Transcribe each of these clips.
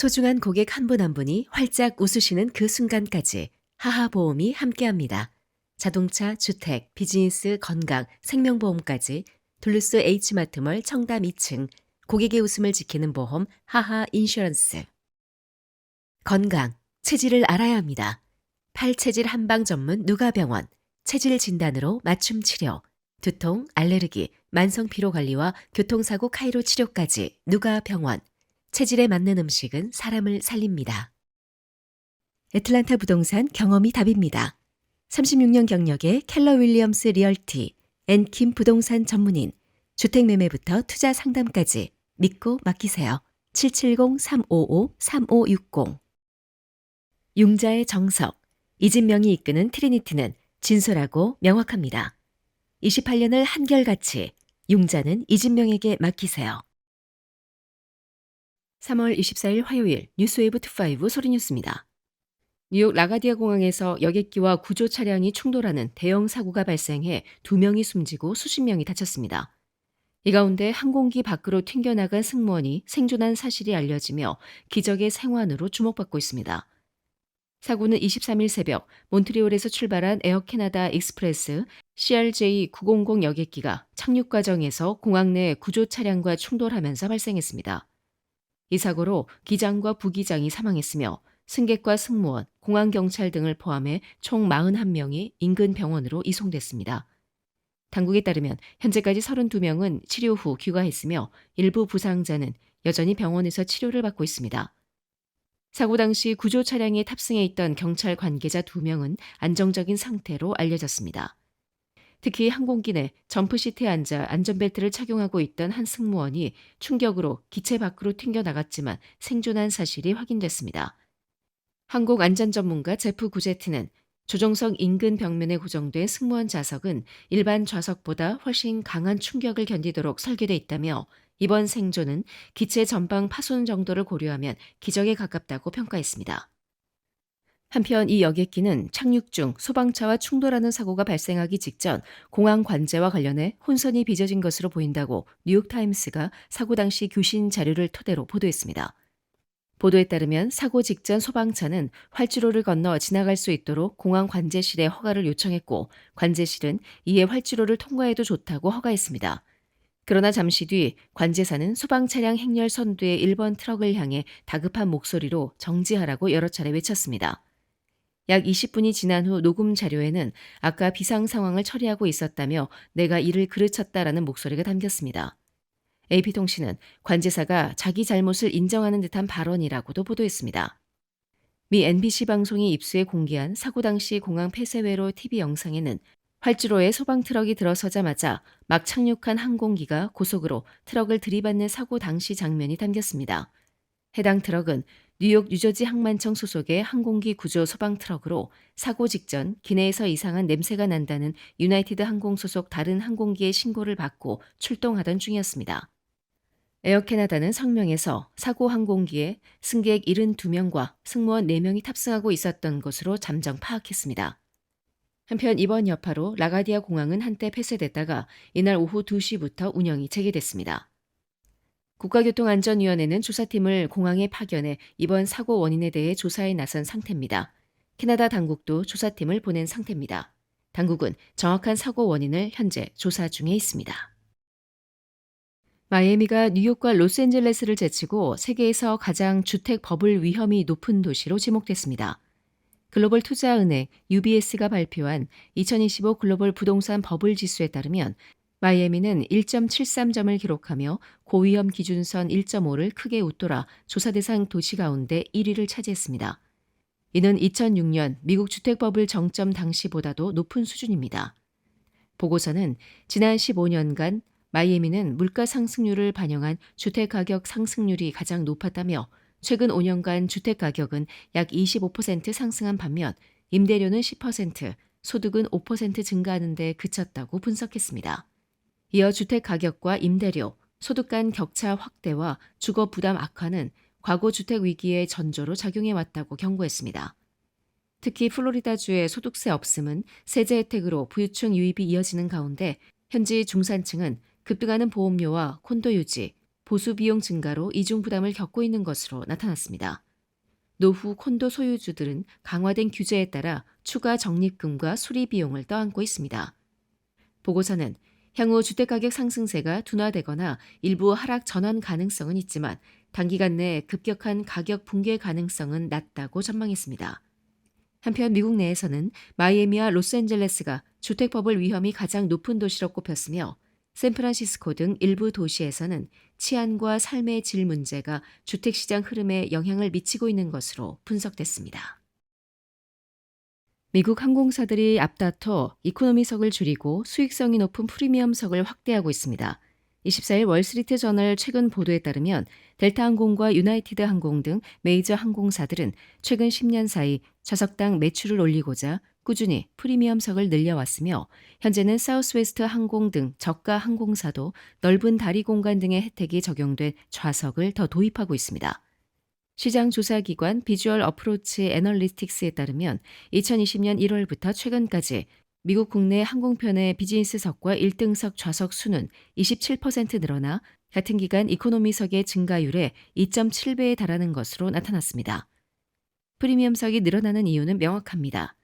소중한 고객 한 분 한 분이 활짝 웃으시는 그 순간까지 하하보험이 함께합니다. 자동차, 주택, 비즈니스, 건강, 생명보험까지 둘루스 H마트몰 청담 2층 고객의 웃음을 지키는 보험 하하 인슈런스. 건강, 체질을 알아야 합니다. 팔체질 한방 전문 누가병원, 체질 진단으로 맞춤 치료, 두통, 알레르기, 만성 피로 관리와 교통사고 카이로 치료까지 누가병원. 체질에 맞는 음식은 사람을 살립니다. 애틀란타 부동산 경험이 답입니다. 36년 경력의 켈러 윌리엄스 리얼티, 앤킴 부동산 전문인, 주택매매부터 투자 상담까지 믿고 맡기세요. 770-355-3560. 융자의 정석, 이진명이 이끄는 트리니티는 진솔하고 명확합니다. 28년을 한결같이 융자는 이진명에게 맡기세요. 3월 24일 화요일 뉴스웨이브 25 소리뉴스입니다. 뉴욕 라가디아 공항에서 여객기와 구조 차량이 충돌하는 대형 사고가 발생해 2명이 숨지고 수십 명이 다쳤습니다. 이 가운데 항공기 밖으로 튕겨나간 승무원이 생존한 사실이 알려지며 기적의 생還으로 주목받고 있습니다. 사고는 23일 새벽 몬트리올에서 출발한 에어 캐나다 익스프레스 CRJ900 여객기가 착륙 과정에서 공항 내 구조 차량과 충돌하면서 발생했습니다. 이 사고로 기장과 부기장이 사망했으며 승객과 승무원, 공항경찰 등을 포함해 총 41명이 인근 병원으로 이송됐습니다. 당국에 따르면 현재까지 32명은 치료 후 귀가했으며 일부 부상자는 여전히 병원에서 치료를 받고 있습니다. 사고 당시 구조 차량에 탑승해 있던 경찰 관계자 2명은 안정적인 상태로 알려졌습니다. 특히 항공기 내 점프시트에 앉아 안전벨트를 착용하고 있던 한 승무원이 충격으로 기체 밖으로 튕겨나갔지만 생존한 사실이 확인됐습니다. 항공안전전문가 제프 구제트는 조종석 인근 벽면에 고정된 승무원 좌석은 일반 좌석보다 훨씬 강한 충격을 견디도록 설계돼 있다며 이번 생존은 기체 전방 파손 정도를 고려하면 기적에 가깝다고 평가했습니다. 한편 이 여객기는 착륙 중 소방차와 충돌하는 사고가 발생하기 직전 공항 관제와 관련해 혼선이 빚어진 것으로 보인다고 뉴욕타임스가 사고 당시 교신 자료를 토대로 보도했습니다. 보도에 따르면 사고 직전 소방차는 활주로를 건너 지나갈 수 있도록 공항 관제실에 허가를 요청했고 관제실은 이에 활주로를 통과해도 좋다고 허가했습니다. 그러나 잠시 뒤 관제사는 소방 차량 행렬 선두의 1번 트럭을 향해 다급한 목소리로 정지하라고 여러 차례 외쳤습니다. 약 20분이 지난 후 녹음 자료에는 아까 비상 상황을 처리하고 있었다며 내가 이를 그르쳤다라는 목소리가 담겼습니다. AP통신은 관제사가 자기 잘못을 인정하는 듯한 발언이라고도 보도했습니다. 미 NBC 방송이 입수해 공개한 사고 당시 공항 폐쇄회로 TV 영상에는 활주로에 소방 트럭이 들어서자마자 막 착륙한 항공기가 고속으로 트럭을 들이받는 사고 당시 장면이 담겼습니다. 해당 트럭은 뉴욕 뉴저지 항만청 소속의 항공기 구조 소방 트럭으로 사고 직전 기내에서 이상한 냄새가 난다는 유나이티드 항공 소속 다른 항공기의 신고를 받고 출동하던 중이었습니다. 에어 캐나다는 성명에서 사고 항공기에 승객 72명과 승무원 4명이 탑승하고 있었던 것으로 잠정 파악했습니다. 한편 이번 여파로 라가디아 공항은 한때 폐쇄됐다가 이날 오후 2시부터 운영이 재개됐습니다. 국가교통안전위원회는 조사팀을 공항에 파견해 이번 사고 원인에 대해 조사에 나선 상태입니다. 캐나다 당국도 조사팀을 보낸 상태입니다. 당국은 정확한 사고 원인을 현재 조사 중에 있습니다. 마이애미가 뉴욕과 로스앤젤레스를 제치고 세계에서 가장 주택 버블 위험이 높은 도시로 지목됐습니다. 글로벌 투자은행 UBS가 발표한 2025 글로벌 부동산 버블 지수에 따르면 마이애미는 1.73점을 기록하며 고위험 기준선 1.5를 크게 웃돌아 조사 대상 도시 가운데 1위를 차지했습니다. 이는 2006년 미국 주택 버블 정점 당시보다도 높은 수준입니다. 보고서는 지난 15년간 마이애미는 물가 상승률을 반영한 주택가격 상승률이 가장 높았다며 최근 5년간 주택가격은 약 25% 상승한 반면 임대료는 10%, 소득은 5% 증가하는 데 그쳤다고 분석했습니다. 이어 주택가격과 임대료, 소득 간 격차 확대와 주거 부담 악화는 과거 주택 위기의 전조로 작용해왔다고 경고했습니다. 특히 플로리다주의 소득세 없음은 세제 혜택으로 부유층 유입이 이어지는 가운데 현지 중산층은 급등하는 보험료와 콘도 유지, 보수 비용 증가로 이중 부담을 겪고 있는 것으로 나타났습니다. 노후 콘도 소유주들은 강화된 규제에 따라 추가 적립금과 수리 비용을 떠안고 있습니다. 보고서는 향후 주택가격 상승세가 둔화되거나 일부 하락 전환 가능성은 있지만 단기간 내 급격한 가격 붕괴 가능성은 낮다고 전망했습니다. 한편 미국 내에서는 마이애미와 로스앤젤레스가 주택버블 위험이 가장 높은 도시로 꼽혔으며 샌프란시스코 등 일부 도시에서는 치안과 삶의 질 문제가 주택시장 흐름에 영향을 미치고 있는 것으로 분석됐습니다. 미국 항공사들이 앞다퉈 이코노미석을 줄이고 수익성이 높은 프리미엄석을 확대하고 있습니다. 24일 월스트리트 저널 최근 보도에 따르면 델타항공과 유나이티드 항공 등 메이저 항공사들은 최근 10년 사이 좌석당 매출을 올리고자 꾸준히 프리미엄석을 늘려왔으며 현재는 사우스웨스트 항공 등 저가 항공사도 넓은 다리 공간 등의 혜택이 적용된 좌석을 더 도입하고 있습니다. 시장 조사기관 비주얼 어프로치 애널리틱스에 따르면 2020년 1월부터 최근까지 미국 국내 항공편의 비즈니스석과 1등석 좌석 수는 27% 늘어나 같은 기간 이코노미석의 증가율의 2.7배에 달하는 것으로 나타났습니다. 프리미엄석이 늘어나는 이유는 명확합니다.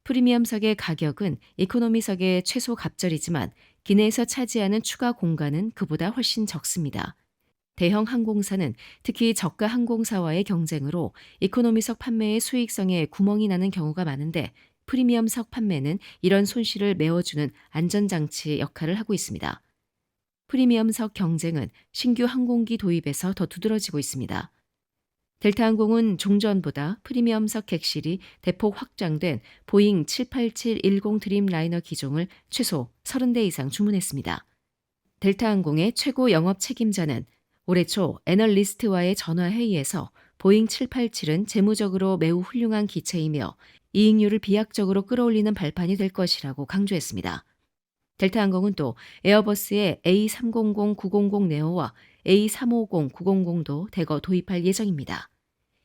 프리미엄석의 가격은 이코노미석의 최소 갑절이지만 기내에서 차지하는 추가 공간은 그보다 훨씬 적습니다. 대형 항공사는 특히 저가 항공사와의 경쟁으로 이코노미석 판매의 수익성에 구멍이 나는 경우가 많은데 프리미엄석 판매는 이런 손실을 메워주는 안전장치 역할을 하고 있습니다. 프리미엄석 경쟁은 신규 항공기 도입에서 더 두드러지고 있습니다. 델타항공은 종전보다 프리미엄석 객실이 대폭 확장된 보잉 787-10 드림라이너 기종을 최소 30대 이상 주문했습니다. 델타항공의 최고 영업 책임자는 올해 초 애널리스트와의 전화회의에서 보잉 787은 재무적으로 매우 훌륭한 기체이며 이익률을 비약적으로 끌어올리는 발판이 될 것이라고 강조했습니다. 델타항공은 또 에어버스의 A300-900 네오와 A350-900도 대거 도입할 예정입니다.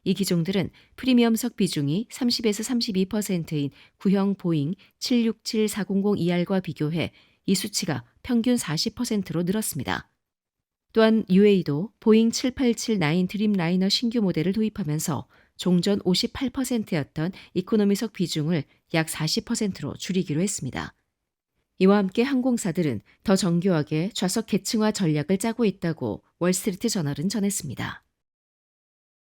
이 기종들은 프리미엄석 비중이 30에서 32%인 구형 보잉 767-400ER과 비교해 이 수치가 평균 40%로 늘었습니다. 또한 UA도 보잉 787-9 드림라이너 신규 모델을 도입하면서 종전 58%였던 이코노미석 비중을 약 40%로 줄이기로 했습니다. 이와 함께 항공사들은 더 정교하게 좌석 계층화 전략을 짜고 있다고 월스트리트 저널은 전했습니다.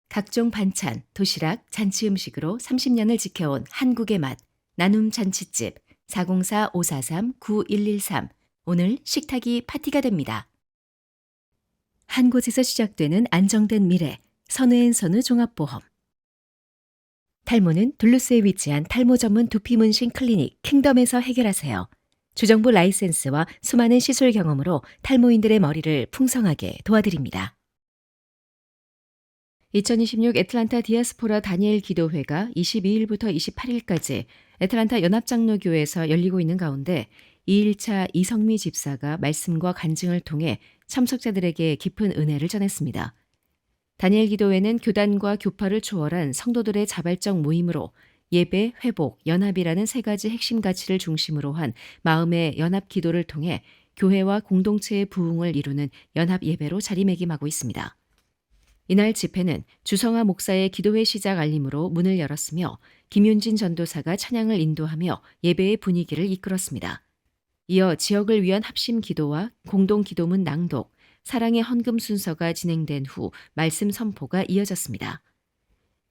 각종 반찬, 도시락, 잔치 음식으로 30년을 지켜온 한국의 맛, 나눔 잔치집 404-543-9113 오늘 식탁이 파티가 됩니다. 한 곳에서 시작되는 안정된 미래, 선우앤선우 종합보험. 탈모는 둘루스에 위치한 탈모 전문 두피 문신 클리닉 킹덤에서 해결하세요. 주정부 라이센스와 수많은 시술 경험으로 탈모인들의 머리를 풍성하게 도와드립니다. 2026 애틀란타 디아스포라 다니엘 기도회가 22일부터 28일까지 애틀란타 연합장로교회에서 열리고 있는 가운데 2일차 이성미 집사가 말씀과 간증을 통해 참석자들에게 깊은 은혜를 전했습니다. 다니엘 기도회는 교단과 교파를 초월한 성도들의 자발적 모임으로 예배, 회복, 연합이라는 세 가지 핵심 가치를 중심으로 한 마음의 연합 기도를 통해 교회와 공동체의 부흥을 이루는 연합 예배로 자리매김하고 있습니다. 이날 집회는 주성하 목사의 기도회 시작 알림으로 문을 열었으며 김윤진 전도사가 찬양을 인도하며 예배의 분위기를 이끌었습니다. 이어 지역을 위한 합심 기도와 공동 기도문 낭독, 사랑의 헌금 순서가 진행된 후 말씀 선포가 이어졌습니다.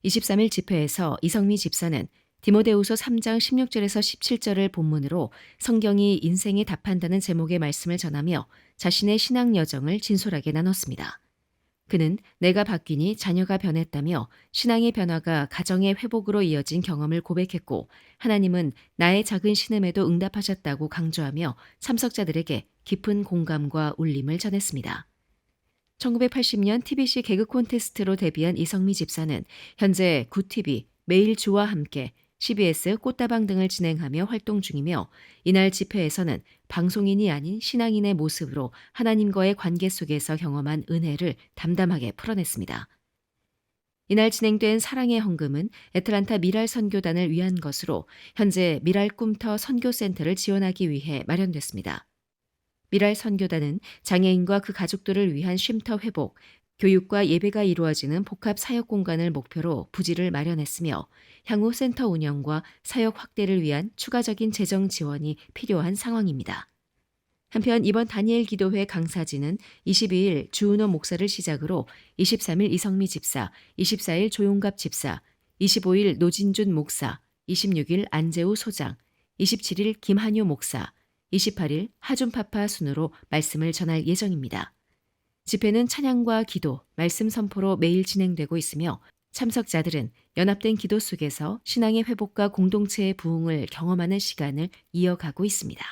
23일 집회에서 이성미 집사는 디모데후서 3장 16절에서 17절을 본문으로 성경이 인생에 답한다는 제목의 말씀을 전하며 자신의 신앙 여정을 진솔하게 나눴습니다. 그는 내가 바뀌니 자녀가 변했다며 신앙의 변화가 가정의 회복으로 이어진 경험을 고백했고 하나님은 나의 작은 신음에도 응답하셨다고 강조하며 참석자들에게 깊은 공감과 울림을 전했습니다. 1980년 TBC 개그 콘테스트로 데뷔한 이성미 집사는 현재 굿TV, 매일 주와 함께, CBS 꽃다방 등을 진행하며 활동 중이며 이날 집회에서는 방송인이 아닌 신앙인의 모습으로 하나님과의 관계 속에서 경험한 은혜를 담담하게 풀어냈습니다. 이날 진행된 사랑의 헌금은 애틀란타 미랄 선교단을 위한 것으로 현재 미랄 꿈터 선교센터를 지원하기 위해 마련됐습니다. 미랄 선교단은 장애인과 그 가족들을 위한 쉼터 회복, 교육과 예배가 이루어지는 복합 사역 공간을 목표로 부지를 마련했으며 향후 센터 운영과 사역 확대를 위한 추가적인 재정 지원이 필요한 상황입니다. 한편 이번 다니엘 기도회 강사진은 22일 주은호 목사를 시작으로 23일 이성미 집사, 24일 조용갑 집사, 25일 노진준 목사, 26일 안재우 소장, 27일 김한효 목사, 28일 하준파파 순으로 말씀을 전할 예정입니다. 집회는 찬양과 기도, 말씀 선포로 매일 진행되고 있으며 참석자들은 연합된 기도 속에서 신앙의 회복과 공동체의 부흥을 경험하는 시간을 이어가고 있습니다.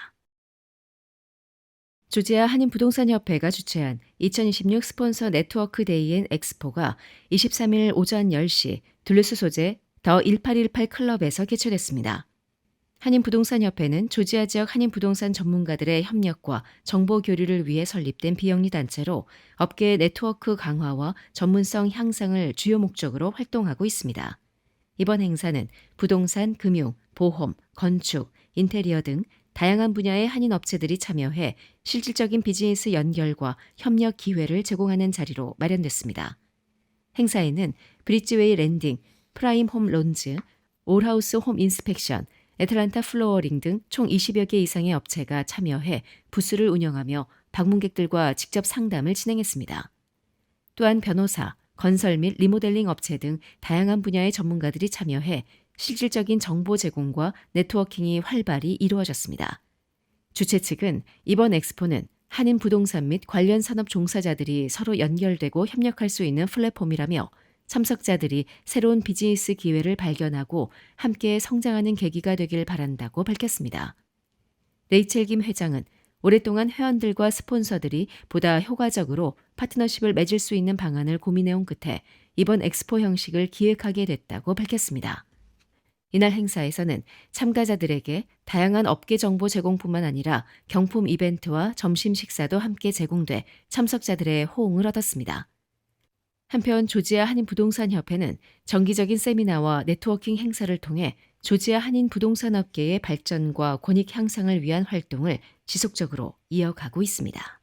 조지아 한인부동산협회가 주최한 2026 스폰서 네트워크 데이 앤 엑스포가 23일 오전 10시 둘루스 소재 더 1818 클럽에서 개최됐습니다. 한인부동산협회는 조지아 지역 한인부동산 전문가들의 협력과 정보 교류를 위해 설립된 비영리 단체로 업계의 네트워크 강화와 전문성 향상을 주요 목적으로 활동하고 있습니다. 이번 행사는 부동산, 금융, 보험, 건축, 인테리어 등 다양한 분야의 한인 업체들이 참여해 실질적인 비즈니스 연결과 협력 기회를 제공하는 자리로 마련됐습니다. 행사에는 브릿지웨이 랜딩, 프라임 홈 론즈, 올하우스 홈 인스펙션, 애틀란타 플로어링 등 총 20여 개 이상의 업체가 참여해 부스를 운영하며 방문객들과 직접 상담을 진행했습니다. 또한 변호사, 건설 및 리모델링 업체 등 다양한 분야의 전문가들이 참여해 실질적인 정보 제공과 네트워킹이 활발히 이루어졌습니다. 주최 측은 이번 엑스포는 한인 부동산 및 관련 산업 종사자들이 서로 연결되고 협력할 수 있는 플랫폼이라며 참석자들이 새로운 비즈니스 기회를 발견하고 함께 성장하는 계기가 되길 바란다고 밝혔습니다. 레이첼 김 회장은 오랫동안 회원들과 스폰서들이 보다 효과적으로 파트너십을 맺을 수 있는 방안을 고민해온 끝에 이번 엑스포 형식을 기획하게 됐다고 밝혔습니다. 이날 행사에서는 참가자들에게 다양한 업계 정보 제공뿐만 아니라 경품 이벤트와 점심 식사도 함께 제공돼 참석자들의 호응을 얻었습니다. 한편 조지아 한인부동산협회는 정기적인 세미나와 네트워킹 행사를 통해 조지아 한인 부동산 업계의 발전과 권익 향상을 위한 활동을 지속적으로 이어가고 있습니다.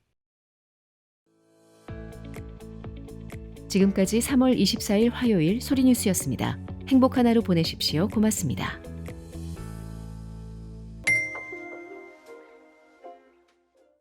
지금까지 3월 24일 화요일 소리뉴스였습니다. 행복한 하루 보내십시오. 고맙습니다.